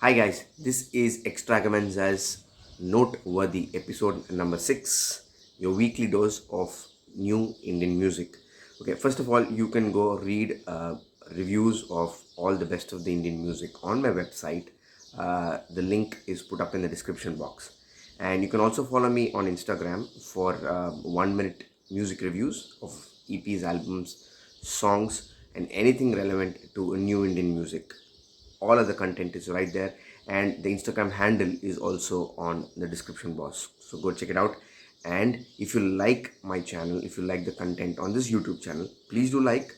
Hi guys, this is Extravaganza's Noteworthy episode number 6, your weekly dose of new Indian music. Okay, first of all, you can go read reviews of all the best of the Indian music on my website. The link is put up in the description box. And you can also follow me on Instagram for 1 minute music reviews of EPs, albums, songs, and anything relevant to new Indian music. All of the content is right there, and the Instagram handle is also on the description box, so go check it out. And if you like my channel, if you like the content on this YouTube channel, please do like,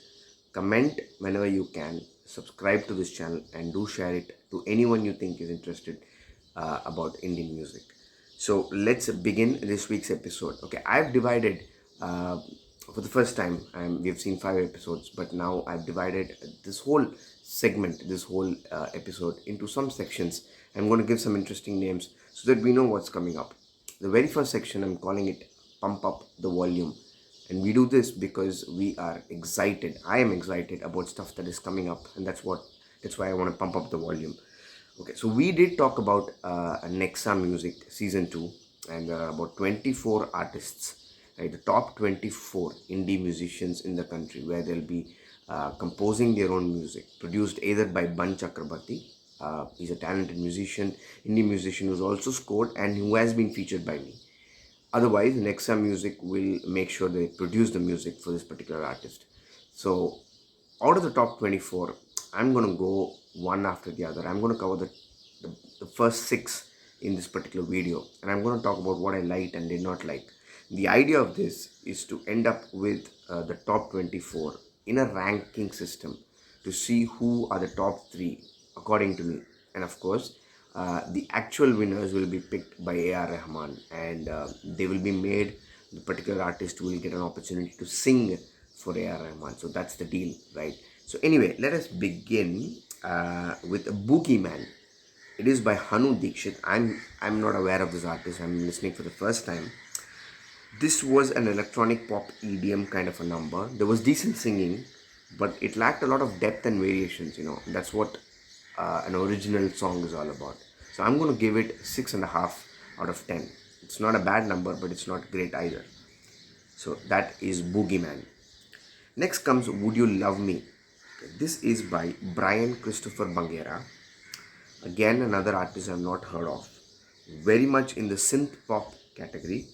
comment whenever you can, subscribe to this channel, and do share it to anyone you think is interested about Indian music. So let's begin this week's episode. Okay, I've divided for the first time. We've seen 5 episodes, but now I've divided this whole segment, this whole episode into some sections. I'm going to give some interesting names so that we know what's coming up. The very first section, I'm calling it Pump Up the Volume. And we do this because we are excited. I am excited about stuff that is coming up, and that's why I want to pump up the volume. Okay, so we did talk about Nexa Music Season 2, and there are about 24 artists, right? The top 24 indie musicians in the country, where they'll be composing their own music, produced either by Ban Chakrabarti. He's a talented musician, indie musician who's also scored and who has been featured by me. Otherwise, Nexa Music will make sure they produce the music for this particular artist. So, out of the top 24, I'm going to go one after the other. I'm going to cover the first 6 in this particular video, and I'm going to talk about what I liked and did not like. The idea of this is to end up with the top 24 in a ranking system to see who are the top 3 according to me. And of course, the actual winners will be picked by A.R. Rahman, and they will be made, the particular artist will get an opportunity to sing for A.R. Rahman. So that's the deal, right? So anyway, let us begin with Boogeyman. It is by Hanu Dixit. I'm not aware of this artist. I'm listening for the first time. This was an electronic pop EDM kind of a number. There was decent singing, but it lacked a lot of depth and variations. That's what an original song is all about. So I'm going to give it 6.5 out of 10. It's not a bad number, but it's not great either. So that is Boogeyman. Next comes Would You Love Me? This is by Brian Christopher Bangera. Again, another artist I've not heard of. Very much in the synth pop category.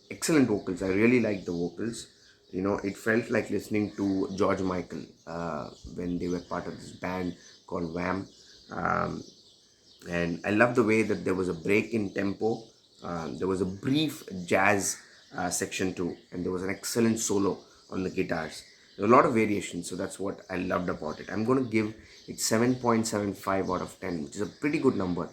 Excellent vocals. I really like the vocals. It felt like listening to George Michael when they were part of this band called Wham. And I love the way that there was a break in tempo. There was a brief jazz section too, and there was an excellent solo on the guitars. There were a lot of variations, so that's what I loved about it. I'm going to give it 7.75 out of 10, which is a pretty good number.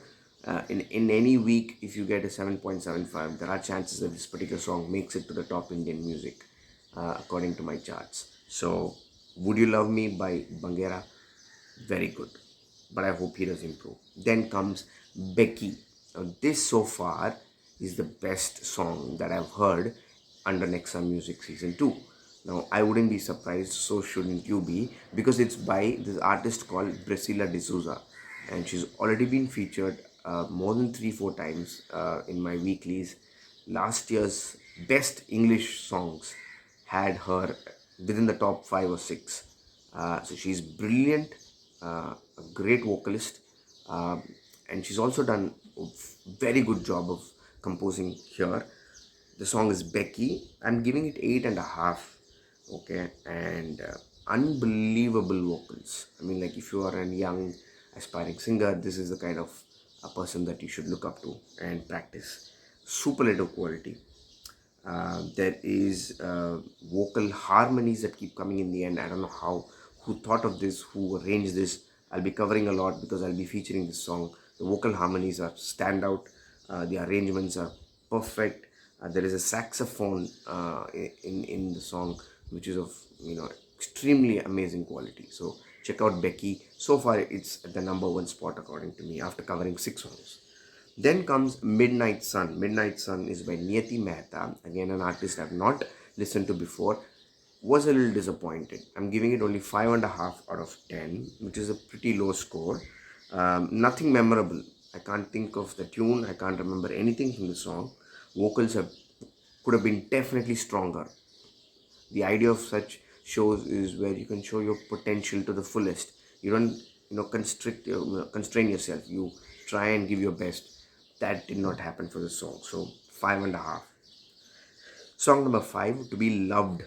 In any week, if you get a 7.75, there are chances that this particular song makes it to the top Indian music, according to my charts. So, Would You Love Me by Bangera, very good. But I hope he does improve. Then comes Becky. Now, this so far is the best song that I've heard under Nexa Music Season 2. Now, I wouldn't be surprised, so shouldn't you be, because it's by this artist called Brecilla Dsouza, and she's already been featured more than 3-4 times in my weeklies. Last year's best English songs had her within the top 5 or 6. So she's brilliant, a great vocalist, and she's also done a very good job of composing here. The song is Becky. I'm giving it 8.5. Okay, and unbelievable vocals. I mean, like, if you are a young aspiring singer, this is the kind of a person that you should look up to and practice. Superlative quality. There is vocal harmonies that keep coming in the end. I don't know who thought of this, who arranged this. I'll be covering a lot because I'll be featuring this song. The vocal harmonies are standout. The arrangements are perfect. There is a saxophone in the song, which is of extremely amazing quality. So check out Becky. So far, it's at the number 1 spot according to me after covering 6 songs. Then comes Midnight Sun. Midnight Sun is by Niyati Mehta. Again, an artist I've not listened to before. Was a little disappointed. I'm giving it only 5.5 out of 10, which is a pretty low score. Nothing memorable. I can't think of the tune. I can't remember anything from the song. Vocals could have been definitely stronger. The idea of such shows is where you can show your potential to the fullest. You don't, constrain yourself. You try and give your best. That did not happen for the song. So 5.5. Song number 5, To Be Loved.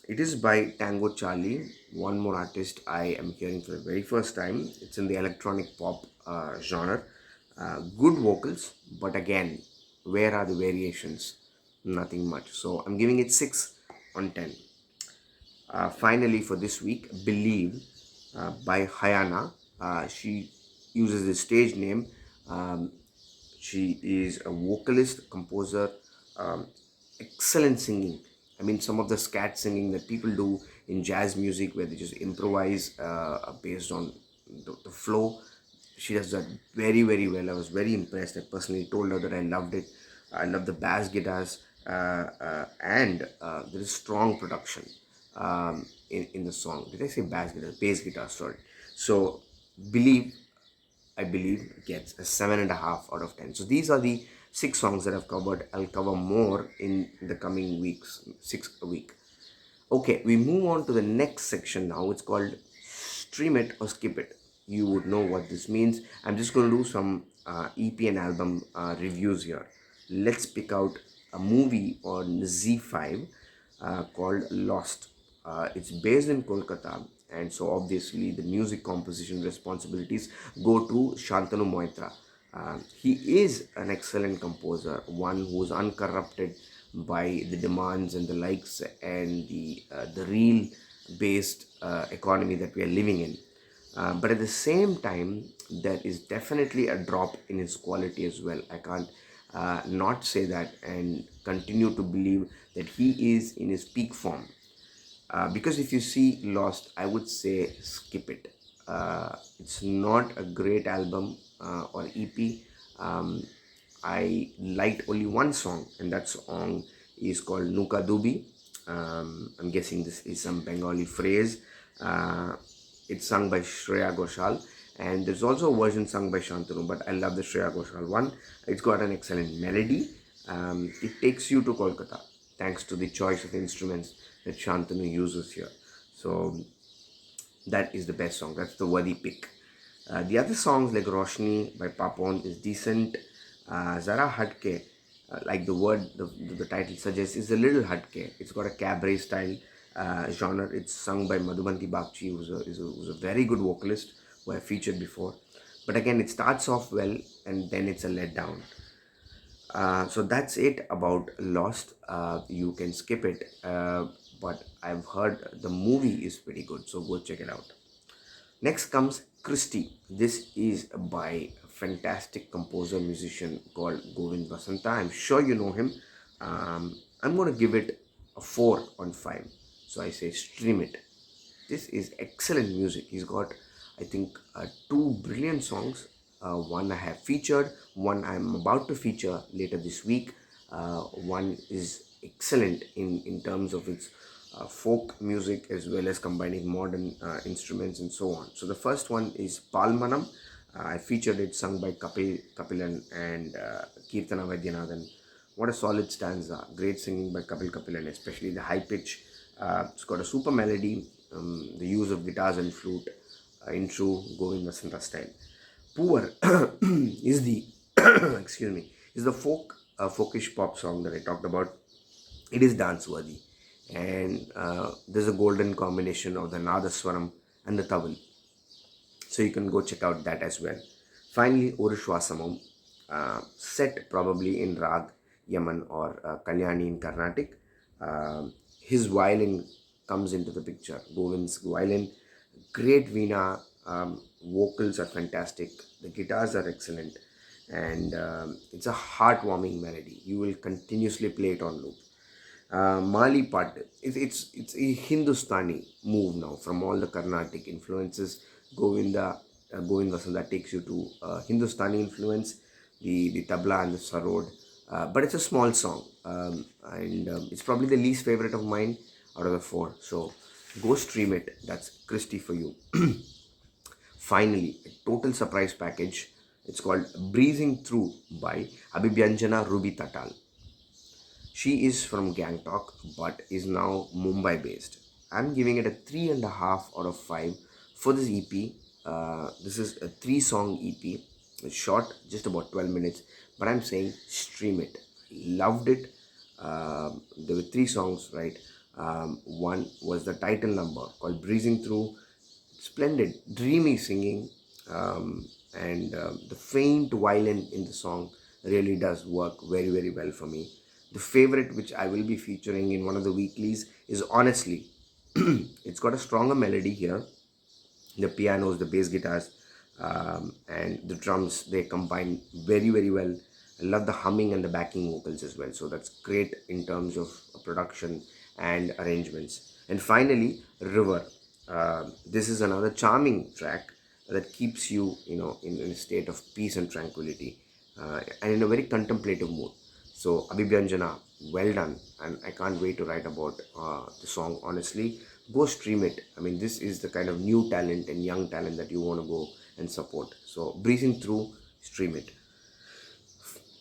It is by Tan9o Charlie, one more artist I am hearing for the very first time. It's in the electronic pop genre. Good vocals, but again, where are the variations? Nothing much. So I'm giving it 6 on 10. Finally, for this week, Believe by Huyana. She uses the stage name. Um, she is a vocalist, composer, um, excellent singing. I mean, some of the scat singing that people do in jazz music where they just improvise based on the flow. She does that very, very well. I was very impressed. I personally told her that I loved it. I love the bass guitars, and there is strong production in the song. Did I say bass guitar? Bass guitar, sorry. So, Believe, I believe, gets a 7.5 out of 10. So these are the 6 songs that I've covered. I'll cover more in the coming weeks, 6 a week. Okay, we move on to the next section now. It's called Stream It or Skip It. You would know what this means. I'm just going to do some EP and album reviews here. Let's pick out a movie on Z5 called Lost. It's based in Kolkata, and so obviously the music composition responsibilities go to Shantanu Moitra. He is an excellent composer, one who is uncorrupted by the demands and the likes and the real based economy that we are living in. But at the same time, there is definitely a drop in his quality as well. I can't not say that and continue to believe that he is in his peak form. Because if you see Lost, I would say skip it. It's not a great album or EP. I liked only one song, and that song is called Nuka Dubi. I'm guessing this is some Bengali phrase. It's sung by Shreya Ghoshal, and there's also a version sung by Shantanu, but I love the Shreya Ghoshal one. It's got an excellent melody. It takes you to Kolkata thanks to the choice of instruments that Shantanu uses here. So that is the best song. That's the worthy pick. The other songs like Roshni by Papon is decent. Zara Hatke, like the word, the title suggests, is a little Hatke. It's got a cabaret style genre. It's sung by Madhubanti Bagchi, who's a very good vocalist who I featured before. But again, it starts off well and then it's a letdown. So that's it about Lost. You can skip it, but I've heard the movie is pretty good, so go check it out. Next comes Christy. This is by a fantastic composer musician called Govind Vasanta. I'm sure you know him. I'm going to give it a 4 on 5. So I say stream it. This is excellent music. He's got, I think, 2 brilliant songs. One I have featured, one I'm about to feature later this week. One is excellent in terms of its folk music as well as combining modern instruments and so on. So the first one is Palmanam. I featured it sung by Kapilan and Kirtana Vaidyanathan. What a solid stanza. Great singing by Kapilan, especially the high pitch. It's got a super melody, the use of guitars and flute in true Govind Vasanta style. Poor is the excuse me, is the folkish pop song that I talked about. It is dance worthy, and there's a golden combination of the Nadaswaram and the Tawil, so you can go check out that as well. Finally, Orushwasamam, set probably in Rag Yaman or Kalyani in Carnatic. His violin comes into the picture. Govind's violin, great veena. Vocals are fantastic, the guitars are excellent, and it's a heartwarming melody. You will continuously play it on loop. Mali part, it's a Hindustani move now from all the Carnatic influences. Govind Vasanta takes you to Hindustani influence, the tabla and the sarod, but it's a small song, and it's probably the least favorite of mine out of the 4. So go stream it. That's Christy for you. Finally, a total surprise package. It's called Breezing Through by Abhibyanjana Ruby Tatal. She is from Gangtok but is now Mumbai based. I'm giving it a 3.5 out of 5 for this EP. This is a 3-song EP. It's short, just about 12 minutes, but I'm saying stream it. Loved it. There were 3 songs, right? One was the title number called Breezing Through. Splendid, dreamy singing, and the faint violin in the song really does work very, very well for me. The favorite, which I will be featuring in one of the weeklies, is Honestly. It's got a stronger melody here. The pianos, the bass guitars, and the drums, they combine very, very well. I love the humming and the backing vocals as well. So that's great in terms of production and arrangements. And finally, River. This is another charming track that keeps you, in a state of peace and tranquility, and in a very contemplative mood. So Abhibyanjana, well done, and I can't wait to write about the song. Honestly, go stream it. I mean, this is the kind of new talent and young talent that you want to go and support. So Breezing Through, stream it.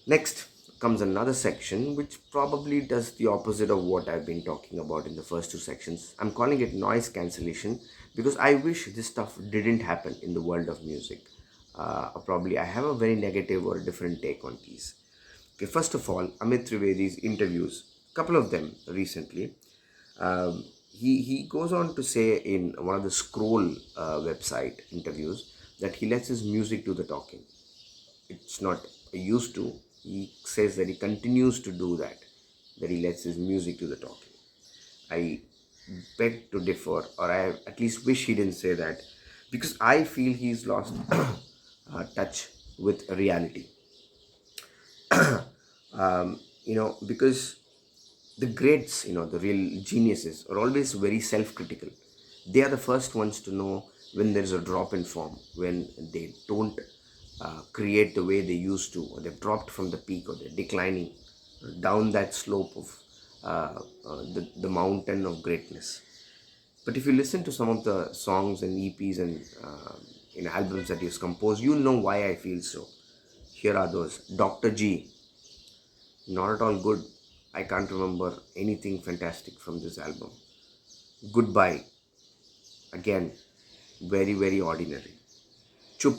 Next comes another section which probably does the opposite of what I've been talking about in the first 2 sections. I'm calling it noise cancellation because I wish this stuff didn't happen in the world of music. Or probably I have a very negative or a different take on these. Okay, first of all, Amit Trivedi's interviews, couple of them recently. He goes on to say in one of the Scroll website interviews that he lets his music do the talking. It's not used to. He says that he continues to do that, that he lets his music do the talking. I beg to differ, or I at least wish he didn't say that, because I feel he's lost touch with reality. Because the greats, the real geniuses, are always very self-critical. They are the first ones to know when there is a drop in form, when they don't create the way they used to, or they've dropped from the peak, or they're declining down that slope of the mountain of greatness. But if you listen to some of the songs and EPs and in albums that he's composed, you'll know why I feel so. Here are those. Dr. G, not at all good. I can't remember anything fantastic from this album. Goodbye, again, very, very ordinary. Chup,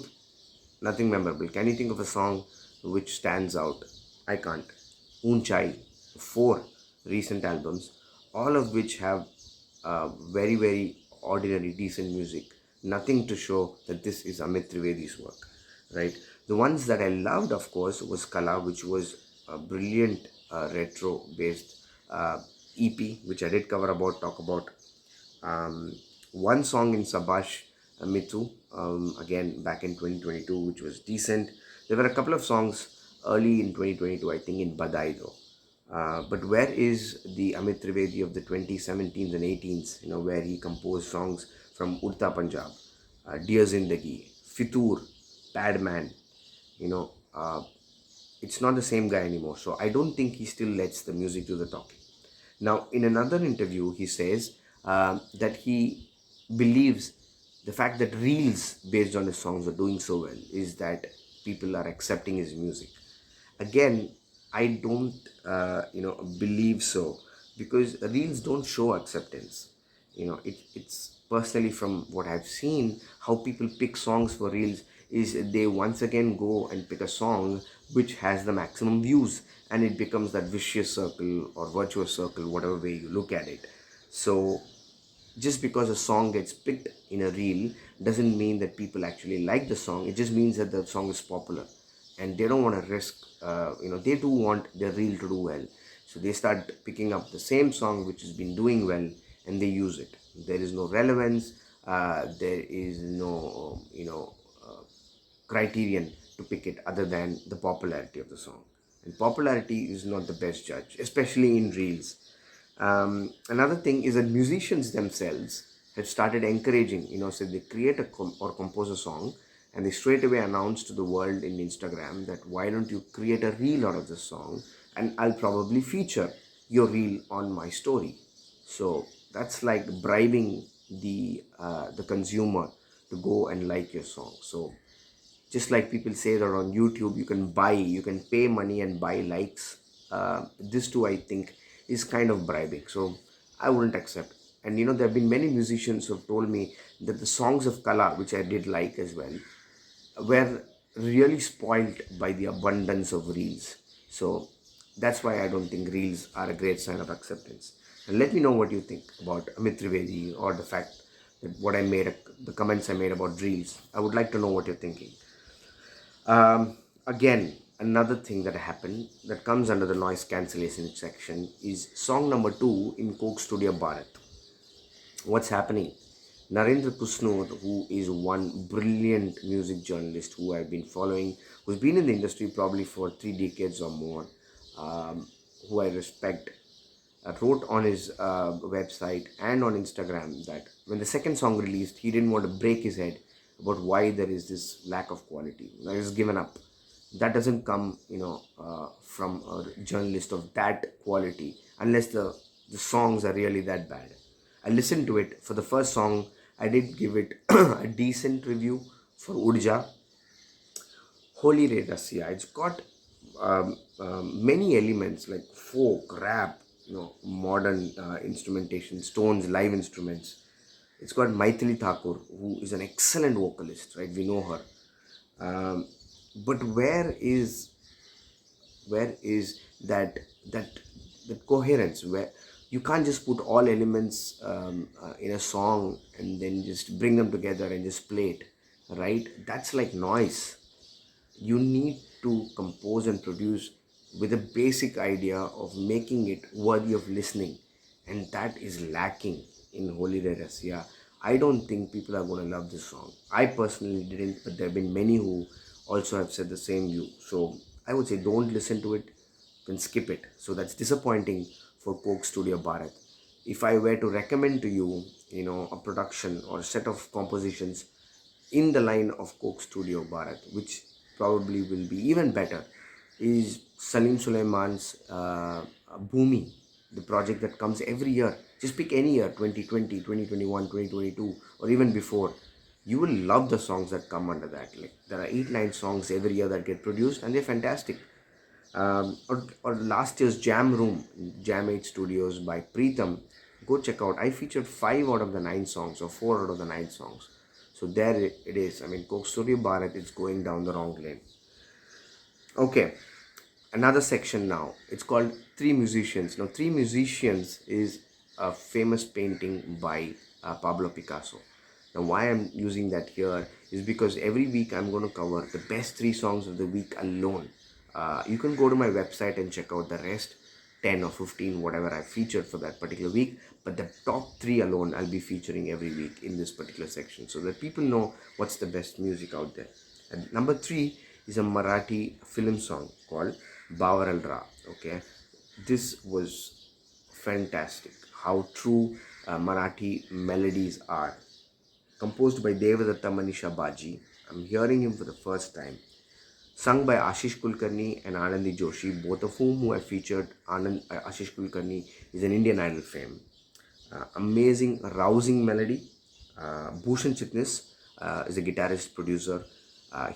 nothing memorable. Can you think of a song which stands out? I can't. Unchai, 4 recent albums, all of which have very, very ordinary, decent music. Nothing to show that this is Amit Trivedi's work, right? The ones that I loved, of course, was Kala, which was a brilliant retro-based EP, which I did talk about. One song in Sabash Mithu, again back in 2022, which was decent. There were a couple of songs early in 2022, I think in Badai though. But where is the Amit Trivedi of the 2017s and 18s, where he composed songs from Urta Punjab, Dear Zindagi, Fitur, Padman, it's not the same guy anymore. So I don't think he still lets the music do the talking. Now, in another interview, he says that he believes the fact that reels based on his songs are doing so well is that people are accepting his music. Again, I don't, believe so, because reels don't show acceptance. It's personally from what I've seen, how people pick songs for reels is they once again go and pick a song which has the maximum views, and it becomes that vicious circle or virtuous circle, whatever way you look at it. So just because a song gets picked in a reel doesn't mean that people actually like the song. It just means that the song is popular and they don't want to risk, they do want their reel to do well. So they start picking up the same song which has been doing well and they use it. There is no relevance, there is no, criterion to pick it other than the popularity of the song. And popularity is not the best judge, especially in reels. Another thing is that musicians themselves have started encouraging, so they create or compose a song and they straight away announce to the world in Instagram that why don't you create a reel out of this song and I'll probably feature your reel on my story. So that's like bribing the consumer to go and like your song. So Just like people say that on YouTube, you can pay money and buy likes. This too, I think, is kind of bribing. So I wouldn't accept. And there have been many musicians who have told me that the songs of Kala, which I did like as well, were really spoiled by the abundance of reels. So that's why I don't think reels are a great sign of acceptance. And let me know what you think about Amit Trivedi, or the fact that the comments I made about reels. I would like to know what you're thinking. Again, another thing that happened that comes under the noise cancellation section is song number 2 in Coke Studio Bharat. What's happening? Narendra Kusnur, who is one brilliant music journalist who I've been following, who's been in the industry probably for 3 decades or more, who I respect, wrote on his website and on Instagram that when the second song released, he didn't want to break his head about why there is this lack of quality. Like, he's given up. That doesn't come, from a journalist of that quality, unless the songs are really that bad. I listened to it. For the first song, I did give it a decent review for Urja. Holi Rasiya. It's got many elements like folk, rap, modern instrumentation, stones, live instruments. It's got Maithili Thakur, who is an excellent vocalist, right? We know her. But where is that coherence, where you can't just put all elements in a song and then just bring them together and just play it, right? That's like noise. You need to compose and produce with a basic idea of making it worthy of listening, and that is lacking in Holi Re Rasiya. I don't think people are going to love this song. I personally didn't, but there have been many who also have said the same view. So I would say don't listen to it, then skip it. So that's disappointing for Coke Studio Bharat. If I were to recommend to you, a production or a set of compositions in the line of Coke Studio Bharat, which probably will be even better, is Salim Sulaiman's Bhumi, the project that comes every year. Just pick any year, 2020, 2021, 2022, or even before. You will love the songs that come under that. Like, there are 8-9 songs every year that get produced, and they're fantastic. Or last year's Jam Room, Jam 8 Studios by Preetham. Go check out. I featured 5 out of the 9 songs, or 4 out of the 9 songs. So there it is. I mean, Coke Studio Bharat is going down the wrong lane. Okay, another section now. It's called Three Musicians. Now, Three Musicians is a famous painting by Pablo Picasso. Now, why I'm using that here is because every week I'm going to cover the best 3 songs of the week alone. You can go to my website and check out the rest, 10 or 15, whatever I featured for that particular week. But the top 3 alone I'll be featuring every week in this particular section, so that people know what's the best music out there. And number 3 is a Marathi film song called Bawaral Ra. Okay, this was fantastic. How true Marathi melodies are. Composed by Devadatta Manisha Baji. I'm hearing him for the first time. Sung by Ashish Kulkarni and Anandi Joshi, both of whom have featured. Ashish Kulkarni is an Indian Idol fame. Amazing, rousing melody. Bhushan Chitnis is a guitarist producer.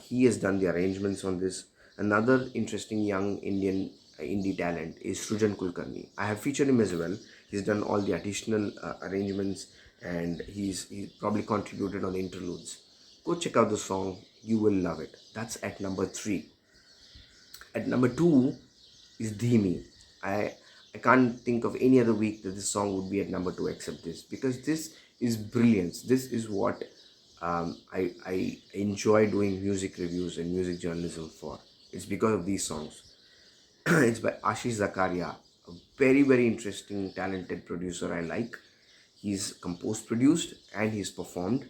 He has done the arrangements on this. Another interesting young Indian indie talent is Srujan Kulkarni. I have featured him as well. He's done all the additional arrangements, and he's probably contributed on the interludes. Go check out the song. You will love it. That's at number 3. At number 2 is Dheemi. I can't think of any other week that this song would be at number 2 except this, because this is brilliance. This is what I enjoy doing music reviews and music journalism for. It's because of these songs. It's by Ashish Zakaria, a very, very interesting, talented producer I like. He's composed, produced, and he's performed.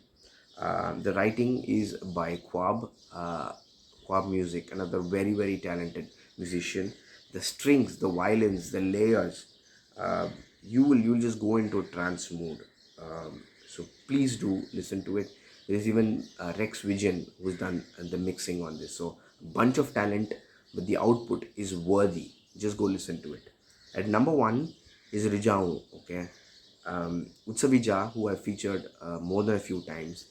The writing is by Quab Music, another very, very talented musician. The strings, the violins, the layers, you'll just go into a trance mood. So please do listen to it. There is even Rex Vision who's done the mixing on this. So a bunch of talent, but the output is worthy. Just go listen to it. At number 1 is Rijhaaun. Okay, Utsavija, who I featured more than a few times,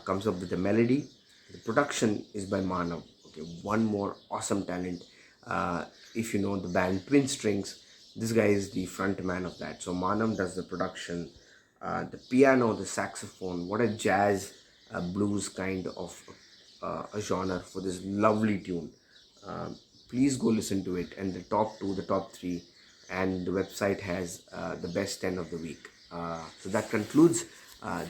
comes up with a melody. The production is by Manav. Okay, one more awesome talent. If you know the band Twin Strings, this guy is the front man of that. So Manav does the production, the piano, the saxophone. What a jazz, blues kind of a genre for this lovely tune. Please go listen to it. And the top two, the top three, and the website has the best 10 of the week. So that concludes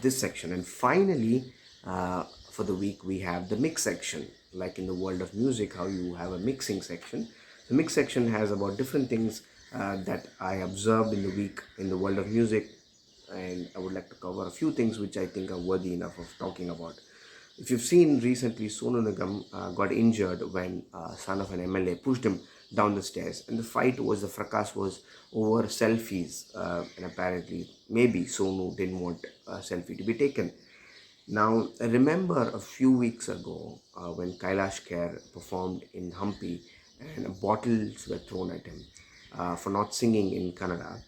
this section. And finally, for the week, we have the mix section. Like in the world of music, how you have a mixing section. The mix section has about different things that I observed in the week in the world of music, and I would like to cover a few things which I think are worthy enough of talking about. If you've seen recently, Sonu Nigam got injured when son of an MLA pushed him down the stairs, and the fracas was over selfies, and apparently maybe Sonu didn't want a selfie to be taken. Now, I remember a few weeks ago when Kailash Kher performed in Hampi and bottles were thrown at him for not singing in Kannada.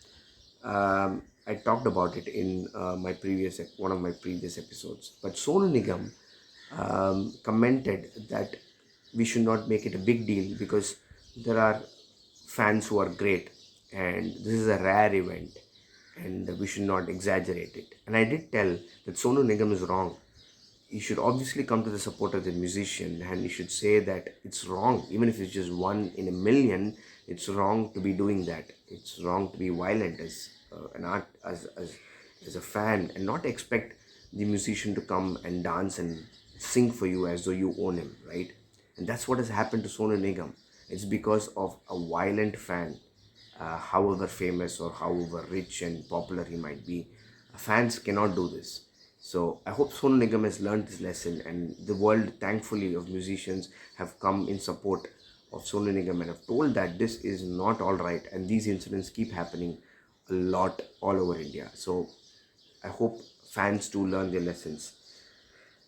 I talked about it in one of my previous episodes. But Sonu Nigam commented that we should not make it a big deal because there are fans who are great and this is a rare event and we should not exaggerate it. And I did tell that Sonu Nigam is wrong. You should obviously come to the support of the musician and you should say that it's wrong. Even if it's just one in a million, it's wrong to be doing that. It's wrong to be violent as an art, as a fan, and not expect the musician to come and dance and sing for you as though you own him, right? And that's what has happened to Sonu Nigam. It's because of a violent fan, however famous or however rich and popular he might be. Fans cannot do this. So I hope Sonu Nigam has learned this lesson, and the world, thankfully, of musicians have come in support of Sonu Nigam and have told that this is not all right, and these incidents keep happening a lot all over India. So I hope fans do learn their lessons.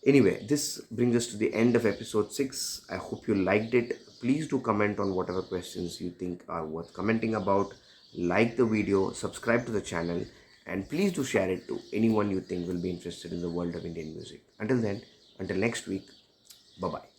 Anyway, this brings us to the end of episode 6. I hope you liked it. Please do comment on whatever questions you think are worth commenting about. Like the video, subscribe to the channel, and please do share it to anyone you think will be interested in the world of Indian music. Until then, until next week, bye-bye.